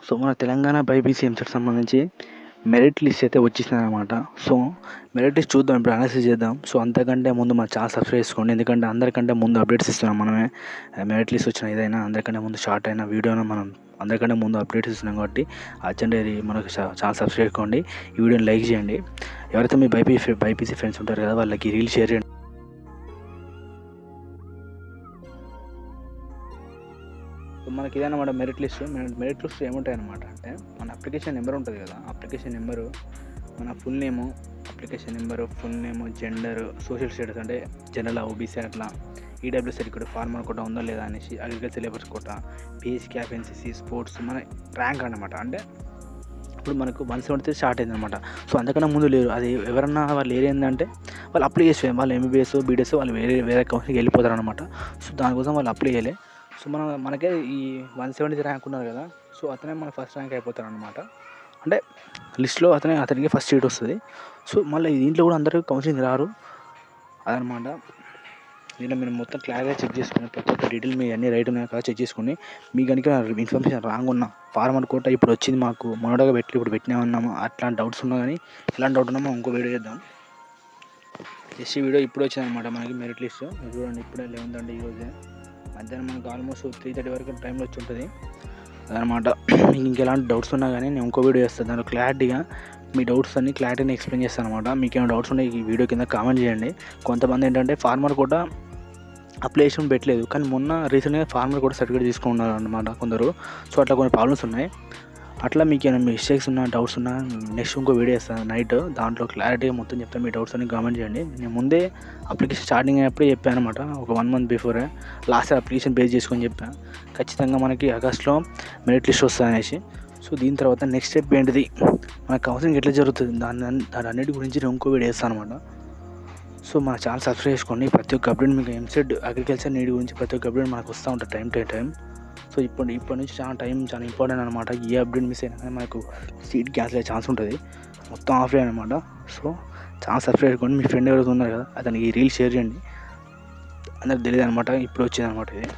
So మన Telangana BiPC EAMCET సంబంధించి merit list అయితే వచ్చేసిందనమాట. సో మెరిట్ లిస్ట్ చూద్దాం, ఇప్పుడు అనాలిసిస్ చేద్దాం. సో అంతకంటే ముందు మన ఛానల్ సబ్స్క్రైబ్ చేసుకోండి, ఎందుకంటే అందరికంటే ముందు అప్డేట్స్ ఇస్తున్నాం మనమే. మెరిట్ లిస్ట్ వచ్చిన ఏదైనా అందరికంటే ముందు షార్ట్ అయినా వీడియో అయినా మనం అందరికంటే ముందు అప్డేట్స్ ఇస్తున్నాం కాబట్టి అర్జెంట్ మనకు ఛానల్ సబ్స్క్రైబ్ చేసుకోండి, ఈ వీడియోని లైక్ చేయండి. ఎవరైతే మీ బైపీసీ ఫ్రెండ్స్ ఉంటారు కదా వాళ్ళకి రీల్ షేర్ చేయండి. మనకి ఇదన్నమాట మెరిట్ లిస్ట్. మెరిట్ లిస్ట్ ఏముంటాయి అనమాట అంటే మన అప్లికేషన్ నెంబర్ ఉంటుంది కదా, అప్లికేషన్ నెంబరు, మన full name, application number, full name, gender, social status అంటే జనరల్, ఓబీసీ, అట్లా ఈడబ్ల్యూఎస్ సర్టిఫికేట్, ఫార్మర్ కోటా ఉందా లేదా అనేసి, agriculture labours quota, PH cap, NCC, sports, మన ర్యాంక్ అనమాట. అంటే ఇప్పుడు మనకు 173 స్టార్ట్ అయిందనమాట. సో అంతకన్నా ముందు లేరు. అది ఎవరన్నా వాళ్ళు ఏంటంటే వాళ్ళు అప్లై చేసి వాళ్ళు ఎంబీబీఎస్, బీడీఎస్ వాళ్ళు వేరే కౌన్సిల్కి వెళ్ళిపోతారు అనమాట. సో దానికోసం వాళ్ళు అప్లై చేయలే. సో మనకే ఈ 170 ర్యాంక్ ఉన్నారు కదా, సో అతనే మన ఫస్ట్ ర్యాంక్ అయిపోతారు అనమాట. అంటే లిస్ట్లో అతనికి ఫస్ట్ సీట్ వస్తుంది. సో మళ్ళీ దీంట్లో కూడా అందరూ కౌన్సిలింగ్ రారు అదనమాట. దీంట్లో మీరు మొత్తం క్లారిటీగా చెక్ చేసుకుని ప్రతి ఒక్క డీటెయిల్ మీ అన్ని రైట్ ఉన్నాయో కదా చెక్ చేసుకుని, మీ కనుక ఇన్ఫర్మేషన్ రాంగ్ ఉన్నా, ఫార్మర్ కోటా ఇప్పుడు వచ్చింది మాకు మొన్నటిగా ఇప్పుడు పెట్టినామన్నాము అట్లాంటి డౌట్స్ ఉన్నా కానీ, ఎలాంటి డౌట్ ఉన్నామో ఇంకో వీడియో చేద్దాం. జస్ట్ ఈ వీడియో ఇప్పుడు వచ్చిందనమాట మనకి మెరిట్ లిస్ట్. చూడండి, ఇప్పుడే 11 అండి ఈరోజే. మధ్యాహ్నం మనకు ఆల్మోస్ట్ 3:30 వరకు టైంలో వచ్చి ఉంటుంది అదనమాట. మీకు ఇంకెలాంటి డౌట్స్ ఉన్నా కానీ నేను ఇంకో వీడియో చేస్తాను, దాంట్లో క్లారిటీగా మీ డౌట్స్ అన్ని క్లారిటీని ఎక్స్ప్లెయిన్ చేస్తాను అనమాట. మీకు ఏమైనా డౌట్స్ ఉన్నాయి ఈ వీడియో కింద కామెంట్ చేయండి. కొంతమంది ఏంటంటే ఫార్మర్ కూడా అప్లికేషన్ పెట్టలేదు, కానీ మొన్న రీసెంట్గా ఫార్మర్ కూడా సర్టిఫికేట్ తీసుకున్నారు అనమాట కొందరు. సో అట్లా కొన్ని ప్రాబ్లమ్స్ ఉన్నాయి. అట్లా మీకు ఏమైనా మిస్టేక్స్ ఉన్నా, డౌట్స్ ఉన్నా నెక్స్ట్ ఇంకో వీడియో ఇస్తాను నైట్, దాంట్లో క్లారిటీగా మొత్తం చెప్తాను. మీ డౌట్స్ అన్ని కామెంట్ చేయండి. నేను ముందే అప్లికేషన్ స్టార్టింగ్ అయినప్పుడే చెప్పాను అనమాట, ఒక 1 month before last application base చేసుకొని చెప్పాను. ఖచ్చితంగా మనకి ఆగస్ట్లో మెరిట్ లిస్ట్ వస్తుంది అనేసి. సో దీని తర్వాత నెక్స్ట్ స్టెప్ ఏంటిది, మన కౌన్సిలింగ్ ఎట్లా జరుగుతుంది, దాని అన్నిటి గురించి నేను ఇంకో వీడియో వేస్తాను అనమాట. సో మన ఛానల్ సబ్స్క్రైబ్ చేసుకోండి. ప్రతి ఒక్క అప్డేట్ మీకు ఎంసెట్ అగ్రికల్చర్ నీడ్ గురించి ప్రతి ఒక్క అప్డేట్ మనకు వస్తూ ఉంటుంది టైం టు టైం. సో ఇప్పటి నుంచి చాలా ఇంపార్టెంట్ అనమాట. ఏ అప్డేట్ మిస్ అయినా కానీ మనకు సీట్ క్యాన్సిల్ అయ్యే ఛాన్స్ ఉంటుంది, మొత్తం ఆఫ్లైన్ అనమాట. సో ఛానల్ సబ్స్క్రైబ్ చేసుకోండి. మీ ఫ్రెండ్ ఎవరైతే ఉన్నారు కదా అతనికి రీల్ షేర్ చేయండి, అందరికి తెలియదు అనమాట, ఇప్పుడు వచ్చింది అనమాట ఇది.